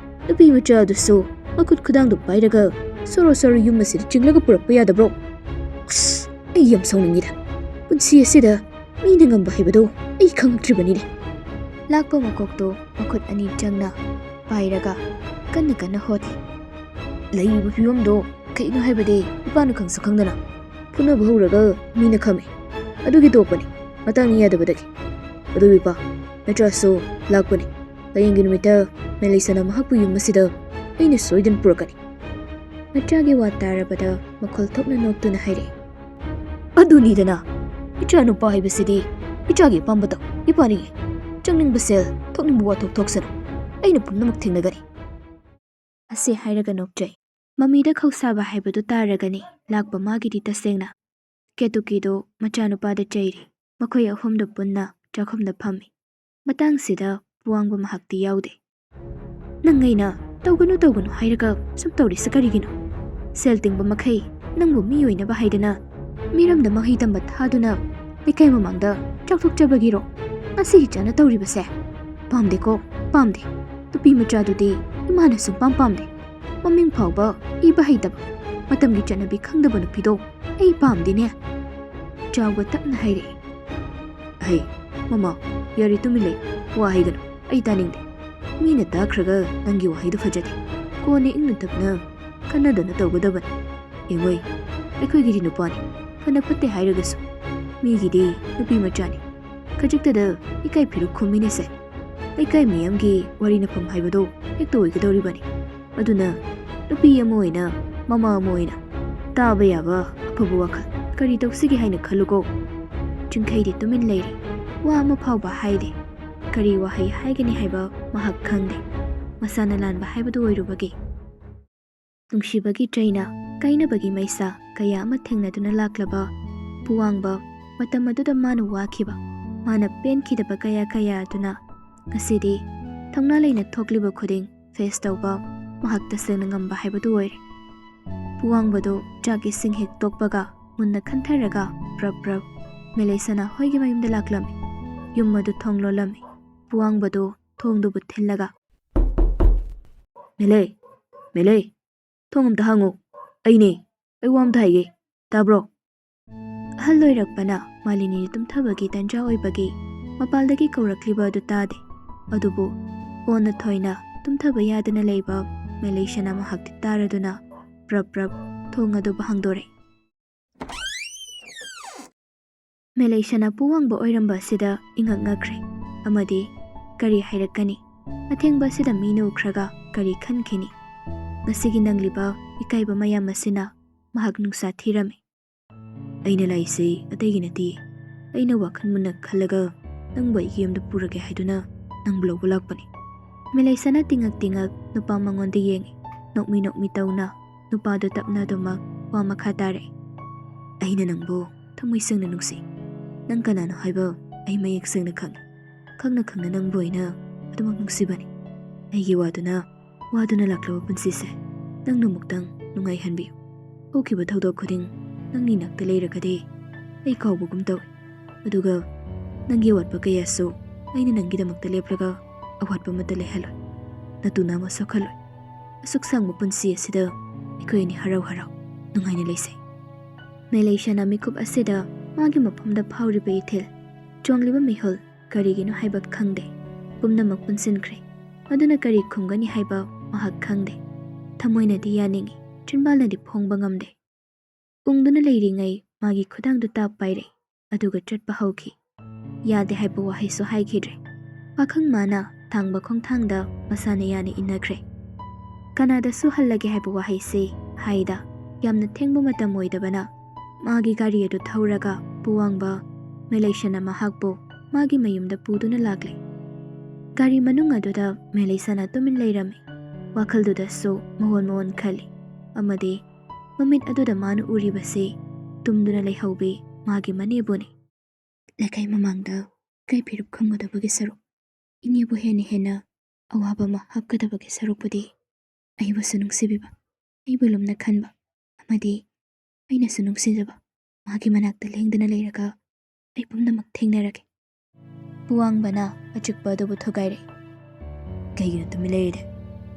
ꯅꯨꯄꯤ ꯃꯆꯥ ꯑꯗꯨꯁꯨ ꯃꯈꯨꯠ ꯈꯨꯗꯥꯡꯗꯣ ꯄꯥꯏꯔꯒ ꯁꯣꯔꯣ ꯁꯣꯔꯣ ꯌꯨꯝ ꯑꯁꯤꯗ ꯆꯤꯡꯂꯒ ꯄꯨꯔꯛꯄ ꯌꯥꯗꯕ꯭ꯔꯣ? ꯑꯁ, ꯑꯩ ꯌꯥꯝ ꯁꯥꯎꯅꯤꯡꯉꯤꯗ. ꯄꯨꯟꯁꯤ ꯑꯁꯤꯗ ꯃꯤꯅ ꯉꯝꯕ ꯍꯥꯏꯕꯗꯣ ꯑꯩ ꯈꯪꯉꯛꯇ꯭ꯔꯤꯕꯅꯤꯅꯦ. ꯂꯥꯛꯄ ꯃꯀꯣꯛꯇꯣ ꯃꯈꯨꯠ ꯑꯅꯤ ꯆꯪꯅ ꯄꯥꯏꯔꯒ ꯀꯟꯅ ꯀꯟꯅ ꯍꯣꯠꯂꯤ. ꯂꯩꯔꯤꯕ ꯐꯤꯕꯝꯗꯣ ꯀꯩꯅꯣ ꯍꯥꯏꯕꯗꯤ ꯏꯄꯥꯅ ꯈꯪꯁꯨ ꯈꯪꯗꯅ ꯐꯨꯅꯕ ꯍꯧꯔꯒ ꯃꯤꯅ ꯈꯝꯃꯤ. ꯑꯗꯨꯒꯤ ꯇꯣꯛꯄꯅꯤ, ꯃꯇꯥꯡ ꯌꯥꯗꯕꯗꯒꯤ. ꯑꯗꯨ ꯏꯄꯥ, ꯅꯆꯥꯁꯨ ꯂꯥꯛꯄꯅꯤ. ꯍꯌꯦꯡꯒꯤ ꯅꯨꯃꯤꯠꯇ ꯃꯦꯂꯩꯁꯅ ꯃꯍꯥꯛꯄꯨ ꯌꯨꯝ ꯑꯁꯤꯗ ꯑꯩꯅ ꯁꯣꯏꯗꯅ ꯄꯨꯔꯛꯀꯅꯤ. ꯃꯆꯥꯒꯤ ꯋꯥ ꯇꯥꯔꯕꯗ ꯃꯈꯣꯜ ꯊꯣꯛꯅ ꯅꯣꯛꯇꯨꯅ ꯍꯥꯏꯔꯛꯏ. ꯑꯗꯨꯅꯤꯗꯅ, ꯏꯆꯥ ꯅꯨꯄꯥ ꯍꯥꯏꯕꯁꯤꯗꯤ ꯏꯆꯥꯒꯤ ꯑꯄꯥꯝꯕꯗꯣ ꯏꯄꯥꯅꯤꯡꯉꯤ. ꯆꯪꯅꯤꯡꯕ ꯁꯦꯜ, ꯊꯣꯛꯅꯤꯡꯕ ꯋꯥꯊꯣꯛ ꯊꯣꯛꯁꯅꯨ. ꯑꯩꯅ ꯄꯨꯝꯅꯃꯛ ꯊꯦꯡꯅꯒꯅꯤ. ꯑꯁꯤ ꯍꯥꯏꯔꯒ ꯅꯣꯛꯆꯩ. ꯃꯃꯤꯗ ꯈꯧꯁꯥꯕ ꯍꯥꯏꯕꯗꯨ ꯇꯥꯔꯒꯅꯤ ꯂꯥꯛꯄ ꯃꯥꯒꯤꯗꯤ ꯇꯁꯦꯡꯅ. ꯀꯦꯇꯨꯀꯤꯗꯣ ꯃꯆꯥꯅꯨꯄꯥꯗ ꯆꯩꯔꯤ. ꯃꯈꯣꯏ ꯑꯍꯨꯝꯗꯨ ꯄꯨꯟꯅ ꯆꯥꯛꯈꯨꯝꯗ ꯐꯝꯃꯤ. ꯃꯇꯥꯡꯁꯤꯗ ꯄꯨꯋꯥꯡꯕ ꯃꯍꯥꯛꯇꯤ ꯌꯥꯎꯗꯦ. ꯅꯪ ꯑꯩꯅ ꯇꯧꯒꯅꯨ ꯍꯥꯏꯔꯒ ꯁꯨꯝ ꯇꯧꯔꯤꯁꯤ ꯀꯔꯤꯒꯤꯅꯣ? ꯁꯦꯜ ꯇꯤꯡꯕ ꯃꯈꯩ ꯅꯪꯕꯨ ꯃꯤ ꯑꯣꯏꯅꯕ ꯍꯥꯏꯗꯅ ꯃꯤꯔꯝꯗ ꯃꯍꯩ ꯇꯝꯕ ꯊꯥꯗꯨꯅ ꯂꯩꯀꯥꯏ ꯃꯃꯥꯡꯗ ꯆꯥꯎꯊꯣꯛꯆꯕꯒꯤꯔꯣ ꯉꯁꯤꯒꯤ ꯆꯥꯅ ꯇꯧꯔꯤꯕꯁꯦ? ꯄꯥꯝꯗꯦꯀꯣ, ꯄꯥꯝꯗꯦ. ꯅꯨꯄꯤ ꯃꯆꯥꯗꯨꯗꯤ ꯏꯃꯥꯅ ꯁꯨꯡꯄꯥꯝ ꯄꯥꯝꯗꯦ. ꯃꯃꯤꯡ ꯐꯥꯎꯕ ꯏꯕ ꯍꯩꯇꯕ, ꯃꯇꯝꯒꯤ ꯆꯠꯅꯕꯤ ꯈꯪꯗꯕ ꯅꯨꯄꯤꯗꯣ ꯑꯩ ꯄꯥꯝꯗꯦꯅꯦ. ꯆꯥꯎꯕ ꯇꯞꯅ ꯍꯥꯏꯔꯛꯏ. ꯑꯍꯩ, ꯃꯃꯥ, ꯌꯥꯔꯦ ꯇꯨꯃꯤꯟ ꯂꯩ. ꯋꯥ ꯍꯥꯏꯒꯅꯨ, ꯑꯩ ꯇꯥꯅꯤꯡꯗꯦ. ꯃꯤꯅ ꯇꯥꯈ꯭ꯔꯒ ꯅꯪꯒꯤ ꯋꯥꯍꯩꯗꯨ ꯐꯖꯗꯦ. ꯀꯣꯟꯅ ꯏꯪꯅ ꯇꯞꯅ ꯈꯟꯅꯗꯅ ꯇꯧꯒꯗꯕꯅꯤ. ꯌꯦꯡꯉꯣꯏ, ꯑꯩꯈꯣꯏꯒꯤꯗꯤ ꯅꯨꯄꯥꯅꯤ. ꯐꯅ ꯐꯠꯇꯦ ꯍꯥꯏꯔꯒꯁꯨ ꯃꯤꯒꯤꯗꯤ ꯅꯨꯄꯤ ꯃꯆꯥꯅꯤ. ꯈꯖꯤꯛꯇꯗ ꯏꯀꯥꯏ ꯐꯤꯔꯨꯛ ꯈꯨꯝꯃꯤꯅꯦꯁꯦ. ꯂꯩꯀꯥꯏ ꯃꯤꯌꯥꯝꯒꯤ ꯋꯥꯔꯤꯅꯐꯝ ꯍꯥꯏꯕꯗꯣ ꯍꯦꯛꯇ ꯑꯣꯏꯒꯗꯧꯔꯤꯕꯅꯤ. ꯑꯗꯨꯅ ꯅꯨꯄꯤ ꯑꯃ ꯑꯣꯏꯅ, ꯃꯃꯥ ꯑꯃ ꯑꯣꯏꯅ ꯇꯥꯕ ꯌꯥꯕ ꯑꯐꯕ ꯋꯥꯈꯜ ꯀꯔꯤ ꯇꯧꯁꯤꯒꯦ ꯍꯥꯏꯅ ꯈꯜꯂꯨꯀꯣ. ꯆꯤꯡꯈꯩꯗꯤ ꯇꯨꯃꯤꯟ ꯂꯩꯔꯤ. ꯋꯥ ꯑꯃ ꯐꯥꯎꯕ ꯍꯥꯏꯗꯦ. ꯀꯔꯤ ꯋꯥꯍꯩ ꯍꯥꯏꯒꯅꯤ ꯍꯥꯏꯕ ꯃꯍꯥꯛ ꯈꯪꯗꯦ. ꯃꯁꯥꯅ ꯂꯥꯟꯕ ꯍꯥꯏꯕꯗꯨ ꯑꯣꯏꯔꯨꯕꯒꯤ. ꯅꯨꯡꯁꯤꯕꯒꯤ ꯆꯩꯅ ꯀꯥꯏꯅꯕꯒꯤ ꯃꯩꯁꯥ ꯀꯌꯥ ꯑꯃ ꯊꯦꯡꯅꯗꯨꯅ ꯂꯥꯛꯂꯕ ꯄꯨꯋꯥꯡꯕ ꯃꯇꯝ ꯑꯗꯨꯗ ꯃꯥꯅ ꯋꯥꯈꯤꯕ, ꯃꯥꯅ ꯄꯦꯟꯈꯤꯗꯕ ꯀꯌꯥ ꯑꯗꯨꯅ ꯉꯁꯤꯗꯤ ꯊꯧꯅꯥ ꯂꯩꯅ ꯊꯣꯛꯂꯤꯕ ꯈꯨꯗꯤꯡ ꯐꯦꯁ ꯇꯧꯕ ꯃꯍꯥꯛ ꯇꯁꯦꯡꯅ ꯉꯝꯕ ꯍꯥꯏꯕꯗꯨ ꯑꯣꯏꯔꯦ. ꯄꯨꯋꯥꯡꯕꯗꯨ ꯆꯥꯛ ꯏꯁꯤꯡ ꯍꯦꯛ ꯇꯣꯛꯄꯒ ꯃꯨꯟꯅ ꯈꯟꯊꯔꯒ ꯄ꯭ꯔꯞ ꯃꯦꯂꯩꯁꯅ ꯍꯣꯏꯒꯤ ꯃꯌꯨꯝꯗ ꯂꯥꯛꯂꯝꯃꯤ. ꯌꯨꯝ ꯑꯗꯨ ꯊꯣꯡ ꯂꯣꯜꯂꯝꯃꯤ. ꯄꯨꯋꯥꯡꯕꯗꯨ ꯊꯣꯡꯗꯨꯕꯨ ꯊꯤꯜꯂꯒ, ꯃꯦꯂꯩ, ꯊꯣꯡ ꯑꯝꯇ ꯍꯥꯡꯉꯨ. ꯑꯩ ꯋꯥ ꯑꯝꯇ ꯍꯥꯏꯒꯦ, ꯇꯥꯕ꯭ꯔꯣ? ꯑꯍꯜ ꯑꯣꯏꯔꯛꯄꯅ ꯃꯥꯂꯤꯅꯤꯅ ꯇꯨꯝꯊꯕꯒꯤ ꯇꯟꯖꯥ ꯑꯣꯏꯕꯒꯤ ꯃꯄꯥꯜꯗꯒꯤ ꯀꯧꯔꯛꯂꯤꯕ ꯑꯗꯨ ꯇꯥꯗꯦ. ꯑꯗꯨꯕꯨ ꯑꯣꯟꯅ ꯊꯣꯏꯅ ꯇꯨꯝꯊꯕ ꯌꯥꯗꯅ ꯂꯩꯕ ꯃꯦꯂꯩꯁꯅ ꯃꯍꯥꯛꯇꯤ ꯇꯥꯔꯗꯨꯅ ꯄ꯭ꯔꯞ ꯊꯣꯡ ꯑꯗꯨꯕꯨ ꯍꯥꯡꯗꯣꯔꯛꯏ. ꯃꯦꯂꯩꯁꯅ ꯄꯨꯋꯥꯡꯕ ꯑꯣꯏꯔꯝꯕ ꯑꯁꯤꯗ ꯏꯉꯛ ꯉꯛꯈ꯭ꯔꯦ. ꯑꯃꯗꯤ ꯀꯔꯤ ꯍꯥꯏꯔꯛꯀꯅꯤ? ꯑꯊꯦꯡꯕ ꯑꯁꯤꯗ ꯃꯤꯅ ꯎꯈ꯭ꯔꯒ ꯀꯔꯤ ꯈꯟꯈꯤꯅꯤ? ꯉꯁꯤꯒꯤ ꯅꯪꯂꯤꯕ ꯏꯀꯥꯏꯕ ꯃꯌꯥꯝ ꯑꯁꯤꯅ ꯃꯍꯥꯛ ꯅꯨꯡꯁꯥ ꯊꯤꯔꯝꯃꯤ. ꯑꯩꯅ ꯂꯥꯛꯏꯁꯤ ꯑꯇꯩꯒꯤ ꯅꯠꯇꯦ. ꯑꯩꯅ ꯋꯥꯈꯜ ꯃꯨꯟꯅ ꯈꯜꯂꯒ ꯅꯪꯕꯨ ꯑꯩꯒꯤ ꯌꯨꯝꯗ ꯄꯨꯔꯒꯦ ꯍꯥꯏꯗꯨꯅ ꯅꯪꯕꯨ ꯂꯧꯕ ꯂꯥꯛꯄꯅꯤ. ꯃꯦꯂꯩꯁꯅ ꯇꯤꯉꯛ ꯅꯨꯄꯥ ꯃꯉꯣꯟꯗ ꯌꯦꯡꯉꯤ. ꯅꯣꯛꯃꯤ ꯇꯧꯅ ꯅꯨꯄꯥꯗꯨ ꯇꯞꯅ ꯑꯗꯨꯃꯛ ꯋꯥ ꯃꯈꯥ ꯇꯥꯔꯛꯏ. ꯑꯩꯅ ꯅꯪꯕꯨ ꯊꯃꯣꯏ ꯁꯦꯡꯅ ꯅꯨꯡꯁꯤ. ꯅꯪ ꯀꯅꯥꯅꯣ ꯍꯥꯏꯕ ꯑꯩ ꯃꯌꯦꯛ ꯁꯦꯡꯅ ꯈꯪꯉꯤ. ꯈꯪꯅ ꯅꯪꯕꯨ ꯑꯣꯏꯅ ꯑꯗꯨꯃꯛ ꯅꯨꯡꯁꯤꯕꯅꯤ. ꯑꯩꯒꯤ ꯋꯥꯗꯨꯅ ꯂꯥꯛꯂꯕ ꯄꯨꯟꯁꯤꯁꯦ ꯅꯪꯅ ꯑꯃꯨꯛꯇꯪ ꯅꯨꯡꯉꯥꯏꯍꯟꯕꯤꯌꯨ. ꯍꯧꯈꯤꯕ ꯊꯧꯗꯣꯛ ꯈꯨꯗꯤꯡ ꯅꯪꯒꯤ ꯅꯥꯛꯇ ꯂꯩꯔꯒꯗꯤ ꯑꯩ ꯀꯥꯎꯕꯒꯨꯝ ꯇꯧꯏ. ꯑꯗꯨꯒ ꯅꯪꯒꯤ ꯑꯋꯥꯠꯄ ꯀꯌꯥꯁꯨ ꯑꯩꯅ ꯅꯪꯒꯤꯗꯃꯛꯇ ꯂꯦꯞꯂꯒ ꯑꯋꯥꯠꯄ ꯑꯃꯠꯇ ꯂꯩꯍꯜꯂꯣꯏ. ꯅꯇꯨꯅ ꯑꯃ ꯁꯣꯛꯍꯜꯂꯣꯏ. ꯑꯁꯨꯛ ꯁꯥꯡꯕ ꯄꯨꯟꯁꯤ ꯑꯁꯤꯗ ꯑꯩꯈꯣꯏ ꯑꯅꯤ ꯍꯔꯥꯎ ꯅꯨꯡꯉꯥꯏꯅ ꯂꯩꯁꯦ. ꯃꯦꯂꯩꯁꯅ ꯃꯤꯀꯨꯞ ꯑꯁꯤꯗ ꯃꯥꯒꯤ ꯃꯐꯝꯗ ꯐꯥꯎꯔꯤꯕ ꯏꯊꯤꯜ, ꯆꯣꯡꯂꯤꯕ ꯃꯤꯍꯨꯜ ꯀꯔꯤꯒꯤꯅꯣ ꯍꯥꯏꯕ ꯈꯪꯗꯦ. ꯄꯨꯝꯅꯃꯛ ꯄꯨꯟꯁꯤꯟꯈ꯭ꯔꯦ. ꯑꯗꯨꯅ ꯀꯔꯤ ꯈꯨꯝꯒꯅꯤ ꯍꯥꯏꯕ ꯃꯍꯥꯛ ꯈꯪꯗꯦ. ꯊꯃꯣꯏꯅꯗꯤ ꯌꯥꯅꯤꯡꯉꯤ, ꯆꯤꯟꯕꯥꯜꯅꯗꯤ ꯐꯣꯡꯕ ꯉꯝꯗꯦ꯫ ꯎꯪꯗꯨꯅ ꯂꯩꯔꯤꯉꯩ ꯃꯥꯒꯤ ꯈꯨꯗꯥꯡꯗꯨ ꯇꯥꯞ ꯄꯥꯏꯔꯦ ꯑꯗꯨꯒ ꯆꯠꯄ ꯍꯧꯈꯤ꯫ ꯌꯥꯗꯦ ꯍꯥꯏꯕ ꯋꯥꯍꯩꯁꯨ ꯍꯥꯏꯈꯤꯗ꯭ꯔꯦ꯫ ꯄꯥꯈꯪ ꯃꯥꯅ ꯊꯥꯡꯕ ꯈꯣꯡꯊꯥꯡꯗ ꯃꯁꯥꯅ ꯌꯥꯅ ꯏꯟꯅꯈ꯭ꯔꯦ꯫ ꯀꯅꯥꯗꯁꯨ ꯍꯜꯂꯒꯦ ꯍꯥꯏꯕ ꯋꯥꯍꯩꯁꯤ ꯍꯥꯏꯗ ꯌꯥꯝꯅ ꯊꯦꯡꯕ ꯃꯇꯝ ꯑꯣꯏꯗꯕꯅ ꯃꯥꯒꯤ ꯒꯥꯔꯤ ꯑꯗꯨ ꯊꯧꯔꯒ ꯄꯨꯋꯥꯡꯕ ꯃꯦꯂꯩꯁꯅ ꯃꯍꯥꯛꯄꯨ ꯃꯥꯒꯤ ꯃꯌꯨꯝꯗ ꯄꯨꯗꯨꯅ ꯂꯥꯛꯂꯦ꯫ ꯒꯥꯔꯤ ꯃꯅꯨꯡ ꯑꯗꯨꯗ ꯃꯦꯂꯩꯁꯅ ꯇꯨꯃꯤꯟ ꯂꯩꯔꯝꯃꯤ꯫ ꯋꯥꯈꯜꯗꯨꯗꯁꯨ ꯃꯑꯣꯟ ꯈꯜꯂꯤ ꯑꯃꯗꯤ ꯃꯃꯤꯠ ꯑꯗꯨꯗ ꯃꯥꯅ ꯎꯔꯤꯕꯁꯤ ꯇꯨꯝꯗꯨꯅ ꯂꯩꯍꯧꯕꯤ ꯃꯥꯒꯤ ꯃꯅꯦꯕꯨꯅꯤ꯫ ꯂꯩꯀꯥꯏ ꯃꯃꯥꯡꯗ ꯀꯩ ꯐꯤꯔꯨꯞ ꯈꯪꯒꯗꯕꯒꯤ ꯁꯔꯨꯛ ꯏꯅꯦꯕꯨ ꯍꯦꯟꯅ ꯑꯋꯥꯕ ꯑꯃ ꯍꯥꯞꯀꯗꯕꯒꯤ ꯁꯔꯨꯛꯄꯨꯗꯤ ꯑꯩꯕꯨꯁꯨ ꯅꯨꯡꯁꯤꯕꯤꯕ, ꯑꯩꯕꯨ ꯂꯨꯝꯅ ꯈꯟꯕ ꯑꯃꯗꯤ ꯑꯩꯅꯁꯨ ꯅꯨꯡꯁꯤꯖꯕ ꯃꯥꯒꯤ ꯃꯅꯥꯛꯇ ꯂꯦꯡꯗꯅ ꯂꯩꯔꯒ ꯑꯩ ꯄꯨꯝꯅꯃꯛ ꯊꯦꯡꯅꯔꯒꯦ꯫ ꯄꯨꯋꯥꯡꯕꯅ ꯑꯆꯤꯛꯄ ꯑꯗꯨꯕꯨ ꯊꯨꯒꯥꯏꯔꯛꯏ꯫ ꯀꯩꯒꯤꯅꯣ ꯇꯨꯃꯤꯟ ꯂꯩꯔꯤꯗꯤ?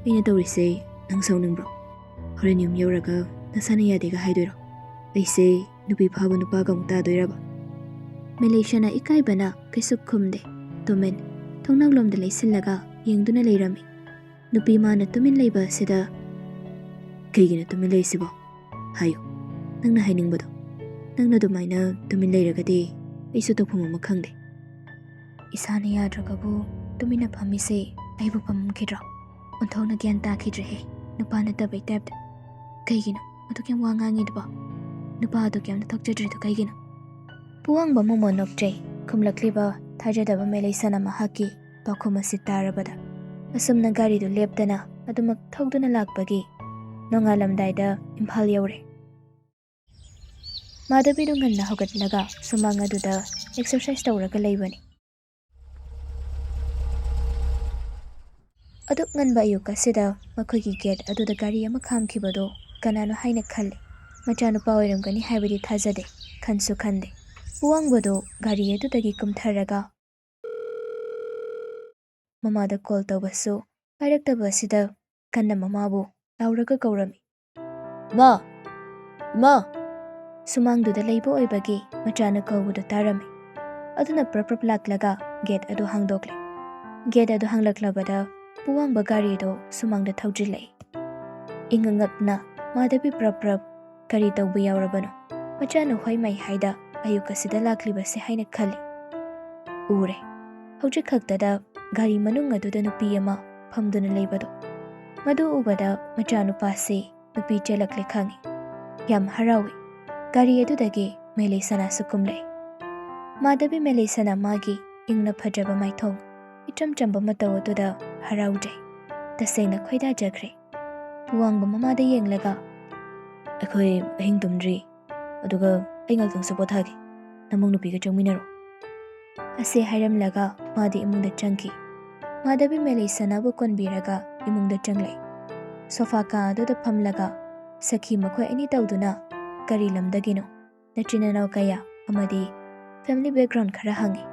ꯑꯩꯅ ꯇꯧꯔꯤꯁꯦ ꯅꯪ ꯁꯥꯎꯅꯤꯡꯕ꯭ꯔꯣ? ꯍꯣꯔꯦꯟ ꯌꯨꯝ ꯌꯧꯔꯒ ꯅꯁꯥꯅ ꯌꯥꯗꯦꯒ ꯍꯥꯏꯗꯣꯏꯔꯣ? ꯑꯩꯁꯦ ꯅꯨꯄꯤ ꯐꯥꯕ ꯅꯨꯄꯥꯒ ꯑꯃꯨꯛ ꯇꯥꯗꯣꯏꯔꯕ? ꯃꯦꯂꯩꯁꯅ ꯏꯀꯥꯏꯕꯅ ꯀꯩꯁꯨ ꯈꯨꯝꯗꯦ꯫ ꯇꯨꯃꯤꯟ ꯊꯣꯡꯅꯥꯎꯂꯣꯝꯗ ꯂꯩꯁꯤꯜꯂꯒ ꯌꯦꯡꯗꯨꯅ ꯂꯩꯔꯝꯃꯤ꯫ ꯅꯨꯄꯤ ꯃꯥꯅ ꯇꯨꯃꯤꯟ ꯂꯩꯕ ꯑꯁꯤꯗ ꯀꯩꯒꯤꯅꯣ ꯇꯨꯃꯤꯟ ꯂꯩꯔꯤꯁꯤꯕꯣ? ꯍꯥꯏꯌꯨ, ꯅꯪꯅ ꯍꯥꯏꯅꯤꯡꯕꯗꯣ꯫ ꯅꯪꯅ ꯑꯗꯨꯃꯥꯏꯅ ꯇꯨꯃꯤꯟ ꯂꯩꯔꯒꯗꯤ ꯑꯩꯁꯨ ꯇꯧꯐꯝ ꯑꯃ ꯈꯪꯗꯦ꯫ ꯏꯁꯥꯅ ꯌꯥꯗ꯭ꯔꯒꯕꯨ ꯇꯨꯃꯤꯟꯅ ꯐꯝꯃꯤꯁꯦ ꯑꯩꯕꯨ ꯄꯥꯝꯃꯝꯈꯤꯗ꯭ꯔꯣ? ꯑꯣꯟꯊꯣꯛꯅ ꯒ꯭ꯌꯥꯟ ꯇꯥꯈꯤꯗ꯭ꯔꯦꯍꯦ ꯅꯨꯄꯥ ꯅꯠꯇꯕꯩ ꯇꯥꯏꯞꯇ꯫ ꯀꯩꯒꯤꯅꯣ ꯑꯗꯨꯛ ꯌꯥꯝ ꯋꯥ ꯉꯥꯡꯉꯤꯗꯨꯕꯣ? ꯅꯨꯄꯥ ꯑꯗꯨꯛ ꯌꯥꯝꯅ ꯊꯣꯛꯆꯗ꯭ꯔꯤꯗꯣ ꯀꯩꯒꯤꯅꯣ? ꯄꯨꯋꯥꯡꯕ ꯃꯣꯃꯣꯟ ꯅꯣꯛꯆꯩ꯫ ꯈꯨꯝꯂꯛꯂꯤꯕ ꯊꯥꯖꯗꯕ ꯃꯦꯂꯩꯁꯅ ꯃꯍꯥꯛꯀꯤ ꯄꯥꯎꯈꯨꯝ ꯑꯁꯤ ꯇꯥꯔꯕꯗ ꯑꯁꯨꯝꯅ ꯒꯥꯔꯤꯗꯨ ꯂꯦꯞꯇꯅ ꯑꯗꯨꯃꯛ ꯊꯧꯗꯨꯅ ꯂꯥꯛꯄꯒꯤ ꯅꯣꯡꯉꯥꯜꯂꯝꯗꯥꯏꯗ ꯏꯝꯐꯥꯜ ꯌꯧꯔꯦ꯫ ꯃꯥꯙꯕꯤꯗꯨ ꯉꯟꯅ ꯍꯧꯒꯠꯂꯒ ꯁꯨꯃꯥꯡ ꯑꯗꯨꯗ ꯑꯦꯛꯁꯔꯁꯥꯏꯁ ꯇꯧꯔꯒ ꯂꯩꯕꯅꯤ꯫ ꯑꯗꯨꯛ ꯉꯟꯕ ꯑꯌꯨꯛ ꯑꯁꯤꯗ ꯃꯈꯣꯏꯒꯤ ꯒꯦꯠ ꯑꯗꯨꯗ ꯒꯥꯔꯤ ꯑꯃ ꯈꯥꯝꯈꯤꯕꯗꯨ ꯀꯅꯥꯅꯣ ꯍꯥꯏꯅ ꯈꯜꯂꯤ꯫ ꯃꯆꯥꯅꯨꯄꯥ ꯑꯣꯏꯔꯝꯒꯅꯤ ꯍꯥꯏꯕꯗꯤ ꯊꯥꯖꯗꯦ, ꯈꯟꯁꯨ ꯈꯟꯗꯦ꯫ ꯄꯨꯋꯥꯡꯕꯗꯨ ꯒꯥꯔꯤ ꯑꯗꯨꯗꯒꯤ ꯀꯨꯝꯊꯔꯒ ꯃꯃꯥꯗ ꯀꯣꯜ ꯇꯧꯕꯁꯨ ꯄꯥꯏꯔꯛꯇꯕ ꯑꯁꯤꯗ ꯀꯟꯅ ꯃꯃꯥꯕꯨ ꯂꯥꯎꯔꯒ ꯀꯧꯔꯝꯃꯤ꯫ ꯏꯃꯥ! ꯏꯃꯥ! ꯁꯨꯃꯥꯡꯗꯨꯗ ꯂꯩꯕ ꯑꯣꯏꯕꯒꯤ ꯃꯆꯥꯅ ꯀꯧꯕꯗꯨ ꯇꯥꯔꯝꯃꯤ꯫ ꯑꯗꯨꯅ ꯄ꯭ꯔꯞ ꯂꯥꯛꯂꯒ ꯒꯦꯠ ꯑꯗꯨ ꯍꯥꯡꯗꯣꯛꯂꯦ꯫ ꯒꯦꯠ ꯑꯗꯨ ꯍꯥꯡꯂꯛꯂꯕꯗ ꯄꯨꯋꯥꯡꯕ ꯒꯥꯔꯤꯗꯨ ꯁꯨꯃꯥꯡꯗ ꯊꯧꯖꯤꯜꯂꯛꯏ꯫ ꯏꯉꯛꯉꯛꯅ ꯃꯥꯙꯕꯤ ꯄ꯭ꯔꯞ ꯀꯔꯤ ꯇꯧꯕ ꯌꯥꯎꯔꯕꯅꯣ? ꯃꯆꯥꯅ ꯍꯣꯏꯃꯩ ꯍꯥꯏꯗ ꯑꯌꯨꯛ ꯑꯁꯤꯗ ꯂꯥꯛꯂꯤꯕꯁꯦ ꯍꯥꯏꯅ ꯈꯜꯂꯤ꯫ ꯎꯔꯦ ꯍꯧꯖꯤꯛ ꯈꯛꯇꯗ ꯒꯥꯔꯤ ꯃꯅꯨꯡ ꯑꯗꯨꯗ ꯅꯨꯄꯤ ꯑꯃ ꯐꯝꯗꯨꯅ ꯂꯩꯕꯗꯣ꯫ ꯃꯗꯨ ꯎꯕꯗ ꯃꯆꯥꯅꯨꯄꯥꯁꯤ ꯅꯨꯄꯤ ꯆꯦꯜꯂꯛꯂꯦ ꯈꯪꯏ꯫ ꯌꯥꯝ ꯍꯔꯥꯎꯏ꯫ ꯒꯥꯔꯤ ꯑꯗꯨꯗꯒꯤ ꯃꯦꯂꯩꯁꯅꯥꯁꯨ ꯀꯨꯝꯂꯛꯏ꯫ ꯃꯥꯙꯕꯤ ꯃꯦꯂꯩꯁꯅ ꯃꯥꯒꯤ ꯏꯪꯅ ꯐꯖꯕ ꯃꯥꯏꯊꯣꯡ, ꯏꯆꯝ ꯆꯝꯕ ꯃꯇꯧ ꯑꯗꯨꯗ ꯍꯔꯥꯎꯖꯩ꯫ ꯇꯁꯦꯡꯅ ꯈꯣꯏꯗꯥꯖꯈ꯭ꯔꯦ꯫ ꯄꯨꯋꯥꯡꯕ ꯃꯃꯥꯗ ꯌꯦꯡꯂꯒ ꯑꯩꯈꯣꯏ ꯑꯍꯤꯡ ꯇꯨꯝꯗ꯭ꯔꯤ, ꯑꯗꯨꯒ ꯑꯩ ꯉꯥꯛꯇꯪꯁꯨ ꯄꯣꯊꯥꯒꯦ, ꯅꯃꯧ ꯅꯨꯄꯤꯒ ꯆꯪꯃꯤꯟꯅꯔꯣ ꯑꯁꯤ ꯍꯥꯏꯔꯝꯂꯒ ꯃꯥꯗꯤ ꯏꯃꯨꯡꯗ ꯆꯪꯈꯤ꯫ ꯃꯥꯙꯕꯤ ꯃꯦꯂꯩꯁꯅꯥꯕꯨ ꯀꯣꯟꯕꯤꯔꯒ ꯏꯃꯨꯡꯗ ꯆꯪꯂꯛꯏ꯫ ꯁꯣꯐꯥ ꯀꯥ ꯑꯗꯨꯗ ꯐꯝꯂꯒ ꯁꯈꯤ ꯃꯈꯣꯏ ꯑꯅꯤ ꯇꯧꯗꯨꯅ ꯀꯔꯤ ꯂꯝꯗꯒꯤꯅꯣ, ꯅꯆꯤꯟ ꯅꯅꯥꯎ ꯀꯌꯥ ꯑꯃꯗꯤ ꯐꯦꯃꯤꯂꯤ ꯕꯦꯛꯒ꯭ꯔꯥꯎꯟ ꯈꯔ ꯍꯪꯉꯤ꯫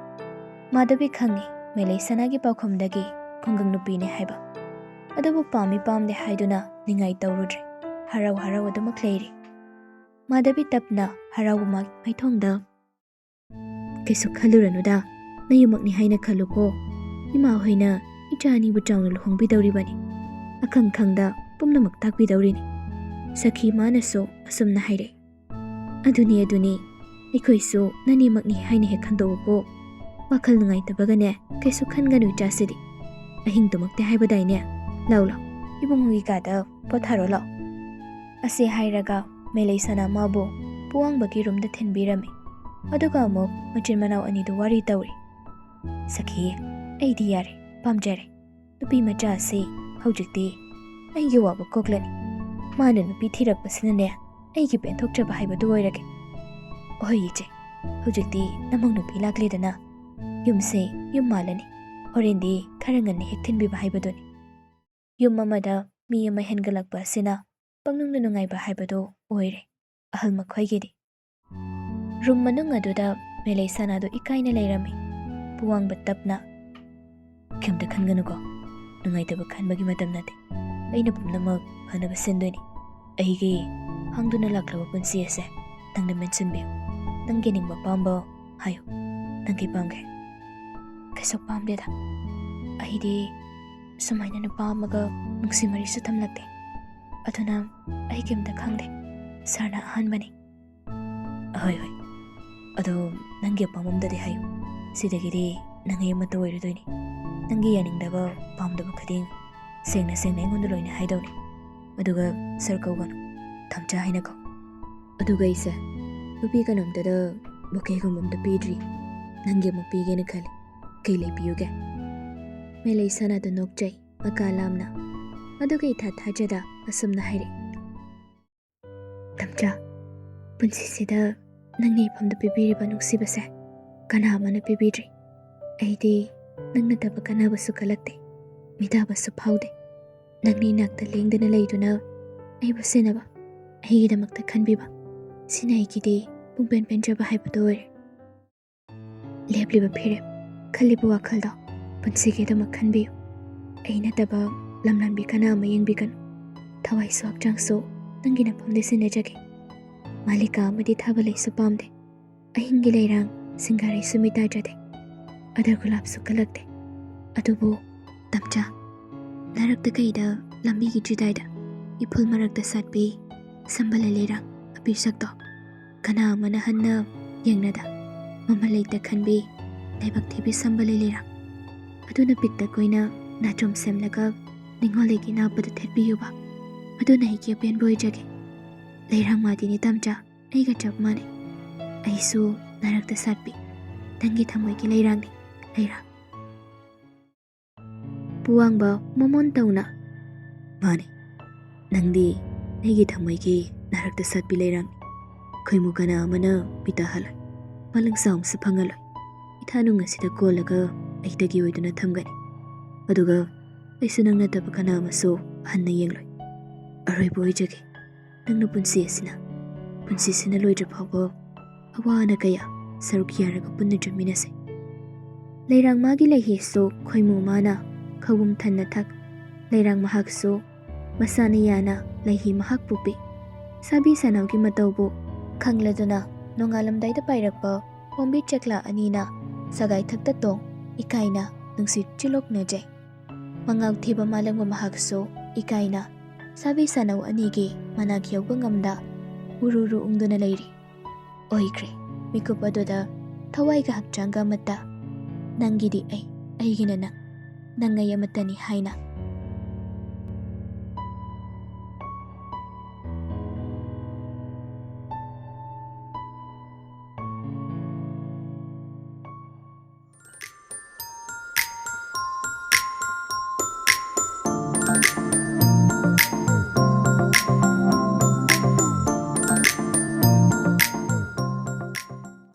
ꯃꯥꯙꯕꯤ ꯈꯪꯉꯤ ꯃꯦꯂꯩꯁꯅꯥꯒꯤ ꯄꯥꯎꯈꯨꯝꯗꯒꯤ ꯈꯨꯡꯒꯪ ꯅꯨꯄꯤꯅꯦ ꯍꯥꯏꯕ꯫ ꯑꯗꯨꯕꯨ ꯄꯥꯝꯃꯤ ꯄꯥꯝꯗꯦ ꯍꯥꯏꯗꯨꯅ ꯅꯤꯡꯉꯥꯏ ꯇꯧꯔꯨꯗ꯭ꯔꯦ꯫ ꯍꯔꯥꯎ ꯑꯗꯨꯃꯛ ꯂꯩꯔꯤ꯫ ꯃꯥꯙꯕꯤ ꯇꯞꯅ ꯍꯔꯥꯎꯕ ꯃꯥꯏꯊꯣꯡꯗ ꯀꯩꯁꯨ ꯈꯜꯂꯨꯔꯅꯨꯗ, ꯅꯌꯨꯝꯃꯛꯅꯤ ꯍꯥꯏꯅ ꯈꯜꯂꯨꯀꯣ꯫ ꯏꯃꯥ ꯍꯣꯏꯅ ꯏꯆꯥ ꯑꯅꯤꯕꯨ ꯆꯥꯎꯅ ꯂꯨꯍꯣꯡꯕꯤꯗꯧꯔꯤꯕꯅꯤ꯫ ꯑꯈꯪ ꯈꯪꯗ ꯄꯨꯝꯅꯃꯛ ꯇꯥꯛꯄꯤꯗꯧꯔꯤꯅꯤ꯫ ꯁꯈꯤ ꯃꯥꯅꯁꯨ ꯑꯁꯨꯝꯅ ꯍꯥꯏꯔꯛꯏ꯫ ꯑꯗꯨꯅꯤ ꯑꯩꯈꯣꯏꯁꯨ ꯅꯅꯦꯃꯛꯅꯤ ꯍꯥꯏꯅ ꯍꯦꯛ ꯈꯟꯗꯣꯛꯎꯀꯣ꯫ ꯋꯥꯈꯜ ꯅꯨꯡꯉꯥꯏꯇꯕꯒꯅꯦ ꯀꯩꯁꯨ ꯈꯟꯒꯅꯨ ꯏꯆꯥꯁꯤꯗꯤ꯫ ꯑꯍꯤꯡ ꯇꯨꯝꯃꯛꯇꯦ ꯍꯥꯏꯕꯗꯥꯏꯅꯦ? ꯂꯥꯎ ꯏꯕꯨꯡꯉꯣꯒꯤ ꯀꯥꯗ ꯄꯣꯊꯥꯔꯣ ꯂꯥꯎ ꯑꯁꯤ ꯍꯥꯏꯔꯒ ꯃꯦꯂꯩꯁꯅꯥ ꯃꯥꯕꯨ ꯄꯨꯋꯥꯡꯕꯒꯤ ꯔꯨꯝꯗ ꯊꯤꯟꯕꯤꯔꯝꯃꯤ꯫ ꯑꯗꯨꯒ ꯑꯃꯨꯛ ꯃꯆꯤꯟ ꯃꯅꯥꯎ ꯑꯅꯤꯗꯨ ꯋꯥꯔꯤ ꯇꯧꯔꯤ꯫ ꯁꯈꯤ, ꯑꯩꯗꯤ ꯌꯥꯔꯦ, ꯄꯥꯝꯖꯔꯦ꯫ ꯅꯨꯄꯤ ꯃꯆꯥ ꯑꯁꯤ ꯍꯧꯖꯤꯛꯇꯤ ꯑꯩꯒꯤ ꯋꯥꯕ ꯀꯣꯛꯂꯅꯤ꯫ ꯃꯥꯅ ꯅꯨꯄꯤ ꯊꯤꯔꯛꯄꯁꯤꯅꯅꯦ ꯑꯩꯒꯤ ꯄꯦꯟꯊꯣꯛꯆꯕ ꯍꯥꯏꯕꯗꯨ ꯑꯣꯏꯔꯒꯦ꯫ ꯑꯣꯍꯣꯏ ꯏꯆꯦ, ꯍꯧꯖꯤꯛꯇꯤ ꯅꯃꯧ ꯅꯨꯄꯤ ꯂꯥꯛꯂꯦꯗꯅ ꯌꯨꯝꯁꯦ ꯌꯨꯝ ꯃꯥꯜꯂꯅꯤ꯫ ꯍꯣꯔꯦꯟꯗꯤ ꯈꯔ ꯉꯟꯅ ꯍꯦꯛ ꯊꯤꯟꯕꯤꯕ ꯍꯥꯏꯕꯗꯨꯅꯤ꯫ ꯌꯨꯝ ꯑꯃꯗ ꯃꯤ ꯑꯃ ꯍꯦꯟꯒꯠꯂꯛꯄ ꯑꯁꯤꯅ ꯄꯪꯅꯨꯡꯗ ꯅꯨꯡꯉꯥꯏꯕ ꯍꯥꯏꯕꯗꯨ ꯑꯣꯏꯔꯦ ꯑꯍꯜ ꯃꯈꯣꯏꯒꯤꯗꯤ꯫ ꯔꯨꯝ ꯃꯅꯨꯡ ꯑꯗꯨꯗ ꯃꯦꯂꯩꯁꯅꯥꯗꯨ ꯏꯀꯥꯏꯅ ꯂꯩꯔꯝꯃꯤ꯫ ꯄꯨꯋꯥꯡꯕ ꯇꯞꯅ ꯀꯩꯝꯇ ꯈꯟꯒꯅꯨꯀꯣ, ꯅꯨꯡꯉꯥꯏꯇꯕ ꯈꯟꯕꯒꯤ ꯃꯇꯝ ꯅꯠꯇꯦ꯫ ꯑꯩꯅ ꯄꯨꯝꯅꯃꯛ ꯐꯅꯕ ꯁꯤꯟꯗꯣꯏꯅꯤ꯫ ꯑꯩꯒꯤ ꯍꯥꯡꯗꯨꯅ ꯂꯥꯛꯂꯕ ꯄꯨꯟꯁꯤ ꯑꯁꯦ ꯅꯪꯅ ꯃꯦꯟꯁꯤꯟꯕꯤꯌꯨ꯫ ꯅꯪꯒꯤ ꯅꯤꯡꯕ ꯄꯥꯝꯕ ꯍꯥꯏꯌꯨ, ꯅꯪ ꯀꯩ ꯄꯥꯝꯒꯦ? ꯀꯩꯁꯨ ꯄꯥꯝꯗꯦꯗ, ꯑꯩꯗꯤ ꯁꯨꯃꯥꯏꯅ ꯅꯨꯄꯥ ꯑꯃꯒ ꯅꯨꯡꯁꯤ ꯃꯔꯤꯁꯨ ꯊꯝꯂꯛꯇꯦ꯫ ꯑꯗꯨꯅ ꯑꯩ ꯀꯩꯝꯇ ꯈꯪꯗꯦ ꯁꯥꯔꯅ ꯑꯍꯥꯟꯕꯅꯤ ꯍꯣꯏ ꯑꯗꯣ ꯅꯪꯒꯤ ꯑꯄꯥꯝꯕꯝꯗꯗꯤ ꯍꯥꯏꯌꯨ ꯁꯤꯗꯒꯤꯗꯤ ꯅꯪ ꯑꯩ ꯑꯃꯠꯇ ꯑꯣꯏꯔꯗꯣꯏꯅꯤ ꯅꯪꯒꯤ ꯌꯥꯅꯤꯡꯗꯕ ꯄꯥꯝꯗꯕ ꯈꯨꯗꯤꯡ ꯁꯦꯡꯅ ꯑꯩꯉꯣꯟꯗ ꯂꯣꯏꯅ ꯍꯥꯏꯗꯧꯅꯤ ꯑꯗꯨꯒ ꯁꯔ ꯀꯧꯒꯅꯨ ꯊꯝꯆꯥ ꯍꯥꯏꯅ ꯀꯧ ꯑꯗꯨꯒ ꯑꯩꯁꯦ ꯅꯨꯄꯤ ꯀꯅꯥꯝꯇꯗ ꯕꯣꯀꯦꯒꯨꯝꯕ ꯑꯝꯇ ꯄꯤꯗ꯭ꯔꯤ ꯅꯪꯒꯤ ꯑꯃꯨꯛ ꯄꯤꯒꯦꯅ ꯈꯜꯂꯤ ꯀꯩ ꯂꯩꯕꯤꯌꯨꯒꯦ ꯃꯦꯂꯩ ꯁꯅꯥꯗ ꯅꯣꯛꯆꯩ ꯃꯀꯥ ꯂꯥꯝꯅ ꯑꯗꯨꯒ ꯏꯊꯥ ꯊꯥꯖꯗ ꯑꯁꯨꯝꯅ ꯍꯥꯏꯔꯛꯏ ꯊꯝꯆꯥ ꯄꯨꯟꯁꯤꯁꯤꯗ ꯅꯪꯒꯤ ꯏꯐꯝꯗ ꯄꯤꯕꯤꯔꯤꯕ ꯅꯨꯡꯁꯤꯕꯁꯦ ꯀꯅꯥ ꯑꯃꯅ ꯄꯤꯕꯤꯗ꯭ꯔꯤ ꯑꯩꯗꯤ ꯅꯪ ꯅꯠꯇꯕ ꯀꯅꯥꯕꯁꯨ ꯀꯜꯂꯛꯇꯦ ꯃꯤꯇꯥꯕꯁꯨ ꯐꯥꯎꯗꯦ ꯅꯪꯅ ꯏꯅꯥꯛꯇ ꯂꯦꯡꯗꯅ ꯂꯩꯗꯨꯅ ꯑꯩꯕꯨ ꯁꯦꯟꯅꯕ ꯑꯩꯒꯤꯗꯃꯛꯇ ꯈꯟꯕꯤꯕ ꯁꯤꯅ ꯑꯩꯒꯤꯗꯤ ꯄꯨꯡꯄꯦꯟ ꯄꯦꯟꯖꯕ ꯍꯥꯏꯕꯗꯨ ꯑꯣꯏꯔꯦ ꯂꯦꯞꯂꯤꯕ ꯐꯤꯔꯦꯞ ꯈꯜꯂꯤꯕ ꯋꯥꯈꯜꯗꯣ ꯄꯨꯟꯁꯤꯒꯤꯗꯃꯛ ꯈꯟꯕꯤꯌꯨ ꯑꯩ ꯅꯠꯇꯕ ꯂꯝꯂꯥꯟꯕꯤ ꯀꯅꯥ ꯑꯃ ꯌꯦꯡꯕꯤꯒꯅꯨ ꯊꯋꯥꯏꯁꯨ ꯍꯛꯆꯥꯡꯁꯨ ꯅꯪꯒꯤ ꯅꯐꯝꯗ ꯁꯤꯟꯅꯖꯒꯦ ꯃꯥꯂꯤꯀꯥ ꯑꯃꯗꯤ ꯊꯥꯕ ꯂꯩꯁꯨ ꯄꯥꯝꯗꯦ ꯑꯍꯤꯡꯒꯤ ꯂꯩꯔꯥꯡ ꯁꯤꯡꯒꯥꯔꯩꯁꯨ ꯃꯤꯇꯥꯖꯗꯦ ꯑꯗꯔ ꯒꯨꯂꯥꯞꯁꯨ ꯀꯜꯂꯛꯇꯦ ꯑꯗꯨꯕꯨ ꯇꯝꯆꯥ ꯅꯥꯔꯛꯇ ꯀꯩꯗ ꯂꯝꯕꯤꯒꯤ ꯆꯤꯗꯥꯏꯗ ꯏꯐꯨꯜ ꯃꯔꯛꯇ ꯁꯥꯠꯄꯤ ꯁꯝꯕꯜ ꯂꯩꯔꯥꯡ ꯑꯄꯤꯁꯛꯇꯣ ꯀꯅꯥ ꯑꯃꯅ ꯍꯟꯅ ꯌꯦꯡꯅꯗ ꯃꯃꯜ ꯂꯩꯇ ꯈꯟꯕꯤ ꯂꯥꯏꯕꯛ ꯊꯤꯕꯤ ꯁꯝꯕꯜ ꯂꯩꯔꯥꯡ ꯑꯗꯨꯅ ꯄꯤꯛꯇ ꯀꯣꯏꯅ ꯅꯥꯆꯣꯝ ꯁꯦꯝꯂꯒ ꯅꯤꯡꯉꯣꯜꯂꯩꯒꯤ ꯅꯥꯞꯄꯗ ꯊꯦꯠꯄꯤꯌꯨꯕ ꯑꯗꯨꯅ ꯑꯩꯒꯤ ꯑꯄꯦꯟꯕ ꯑꯣꯏꯖꯒꯦ ꯂꯩꯔꯥꯡ ꯃꯥꯗꯤꯅꯤ ꯇꯝꯆꯥ ꯑꯩꯒ ꯆꯞ ꯃꯥꯟꯅꯩ ꯑꯩꯁꯨ ꯅꯥꯔꯛꯇ ꯁꯥꯠꯄꯤ ꯅꯪꯒꯤ ꯊꯃꯣꯏꯒꯤ ꯂꯩꯔꯥꯡꯅꯤ ꯂꯩꯔꯥꯡ ꯄꯨꯋꯥꯡꯕ ꯃꯃꯣꯟ ꯇꯧꯅ ꯃꯥꯅꯤ ꯅꯪꯗꯤ ꯑꯩꯒꯤ ꯊꯃꯣꯏꯒꯤ ꯅꯥꯔꯛꯇ ꯁꯥꯠꯄꯤ ꯂꯩꯔꯥꯡꯅꯤ ꯈꯣꯏꯃꯨ ꯀꯅꯥ ꯑꯃꯅ ꯄꯤꯇꯥꯍꯜꯂꯣꯏ ꯃꯥꯂꯪꯆꯥꯎ ꯑꯃꯁꯨ ꯐꯪꯍꯜꯂꯣꯏ ꯏꯊꯥꯅꯨꯡ ꯑꯁꯤꯗ ꯀꯣꯜꯂꯒ ꯑꯩꯇꯒꯤ ꯑꯣꯏꯗꯨꯅ ꯊꯝꯒꯅꯤ ꯑꯗꯨꯒ ꯑꯩꯁꯨ ꯅꯪ ꯅꯠꯇꯕ ꯀꯅꯥ ꯑꯃꯁꯨ ꯍꯟꯅ ꯌꯦꯡꯂꯣꯏ ꯑꯔꯣꯏꯕ ꯑꯣꯏꯖꯒꯦ ꯅꯪꯅ ꯄꯨꯟꯁꯤꯁꯤꯅ ꯂꯣꯏꯗ꯭ꯔ ꯐꯥꯎꯕ ꯑꯋꯥ ꯑꯅꯥ ꯀꯌꯥ ꯁꯔꯨꯛ ꯌꯥꯔꯒ ꯄꯨꯟꯅ ꯆꯠꯃꯤꯟꯅꯁꯦ ꯂꯩꯔꯥꯡ ꯃꯥꯒꯤ ꯂꯩꯍꯤꯁꯨ ꯈꯣꯏꯃꯨ ꯃꯥꯅ ꯈꯧꯕꯨꯝ ꯊꯟꯅ ꯊꯛ ꯂꯩꯔꯥꯡ ꯃꯍꯥꯛꯁꯨ ꯃꯁꯥꯅ ꯌꯥꯅ ꯂꯩꯍꯤ ꯃꯍꯥꯛꯄꯨ ꯄꯤ ꯁꯥꯕꯤ ꯁꯅꯥꯎꯒꯤ ꯃꯇꯧꯕꯨ ꯈꯪꯂꯗꯨꯅ ꯅꯣꯡꯉꯥꯜꯂꯝꯗꯥꯏꯗ ꯄꯥꯏꯔꯛꯄ ꯄꯣꯝꯕꯤ ꯆꯦꯛꯂꯥ ꯑꯅꯤꯅ ꯁꯒꯥꯏ ꯊꯛꯇ ꯇꯣꯡ ꯏꯀꯥꯏꯅ ꯅꯨꯡꯁꯤꯠ ꯆꯤꯂꯣꯛꯅꯖꯩ ꯃꯉꯥꯎ ꯊꯤꯕ ꯃꯥꯂꯪꯕ ꯃꯍꯥꯛꯁꯨ ꯏꯀꯥꯏꯅ ꯁꯥꯕꯤ ꯁꯅꯧ ꯑꯅꯤꯒꯤ ꯃꯅꯥꯛ ꯌꯧꯕ ꯉꯝꯗ ꯎꯔꯨꯔꯨ ꯎꯪꯗꯨꯅ ꯂꯩꯔꯤ ꯑꯣꯏꯈ꯭ꯔꯦ ꯃꯤꯀꯨꯞ ꯑꯗꯨꯗ ꯊꯋꯥꯏꯒ ꯍꯛꯆꯥꯡꯒ ꯑꯃꯠꯇ ꯅꯪꯒꯤꯗꯤ ꯑꯩꯒꯤꯅ ꯅꯪ ꯑꯩ ꯑꯃꯠꯇꯅꯤ ꯍꯥꯏꯅ